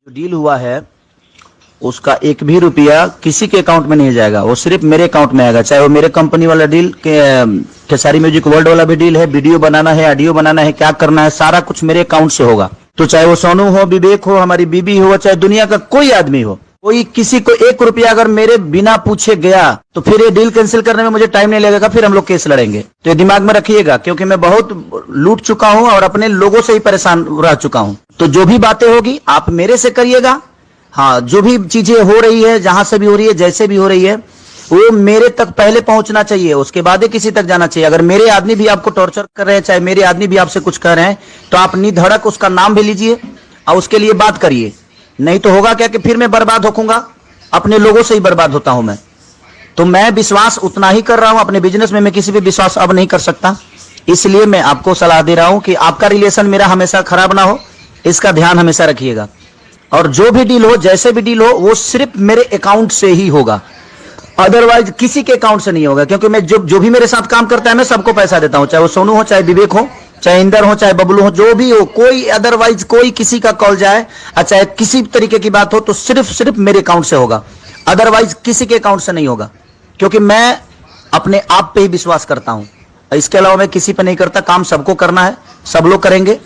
Deal हुआ है उसका एक भी रुपया किसी के अकाउंट में नहीं जाएगा, वो सिर्फ मेरे अकाउंट में आएगा। चाहे वो मेरे कंपनी वाला डील खेसारी म्यूजिक वर्ल्ड वाला भी डील है, वीडियो बनाना है, ऑडियो बनाना है, क्या करना है, सारा कुछ मेरे अकाउंट से होगा। तो चाहे वो सोनू हो, विवेक हो, हमारी बीबी हो, चाहे दुनिया का कोई आदमी हो, कोई किसी को एक रुपया अगर मेरे बिना पूछे गया तो फिर ये डील कैंसिल करने में मुझे टाइम नहीं लगेगा, फिर हम लोग केस लड़ेंगे। तो ये दिमाग में रखिएगा, क्योंकि मैं बहुत लूट चुका हूं और अपने लोगों से ही परेशान रह चुका हूं। तो जो भी बातें होगी आप मेरे से करिएगा। हाँ, जो भी चीजें हो रही है, जहां से भी हो रही है, जैसे भी हो रही है, वो मेरे तक पहले पहुंचना चाहिए, उसके बाद ही किसी तक जाना चाहिए। अगर मेरे आदमी भी आपको टॉर्चर कर रहे हैं, चाहे मेरे आदमी भी आपसे कुछ कर रहे हैं, तो आप निधड़क उसका नाम भी लीजिए और उसके लिए बात करिए। नहीं तो होगा क्या कि फिर मैं बर्बाद होऊंगा, अपने लोगों से ही बर्बाद होता हूं मैं। तो मैं विश्वास उतना ही कर रहा हूं अपने बिजनेस में, मैं किसी भी विश्वास अब नहीं कर सकता। इसलिए मैं आपको सलाह दे रहा हूं कि आपका रिलेशन मेरा हमेशा खराब ना हो, इसका ध्यान हमेशा रखिएगा। और जो भी डील हो, जैसे भी डील हो, वो सिर्फ मेरे अकाउंट से ही होगा, अदरवाइज किसी के अकाउंट से नहीं होगा। क्योंकि मैं जो भी मेरे साथ काम करता है मैं सबको पैसा देता हूं, चाहे वो सोनू हो, चाहे विवेक हो, चाहे इंदर हो, चाहे बबलू हो, जो भी हो, कोई अदरवाइज कोई किसी का कॉल जाए और चाहे किसी तरीके की बात हो तो सिर्फ मेरे अकाउंट से होगा, अदरवाइज किसी के अकाउंट से नहीं होगा। क्योंकि मैं अपने आप पे ही विश्वास करता हूं, इसके अलावा मैं किसी पे नहीं करता। काम सबको करना है, सब लोग करेंगे,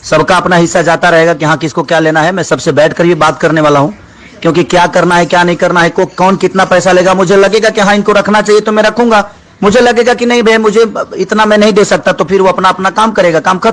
सबका अपना हिस्सा जाता रहेगा कि हाँ किसको क्या लेना है। मैं सबसे बैठ कर भी बात करने वाला हूं, क्योंकि क्या करना है क्या नहीं करना है, कौन कितना पैसा लेगा, मुझे लगेगा कि हाँ इनको रखना चाहिए तो मैं रखूंगा, मुझे लगेगा कि नहीं भाई मुझे इतना मैं नहीं दे सकता, तो फिर वो अपना अपना काम करेगा, काम खत्म।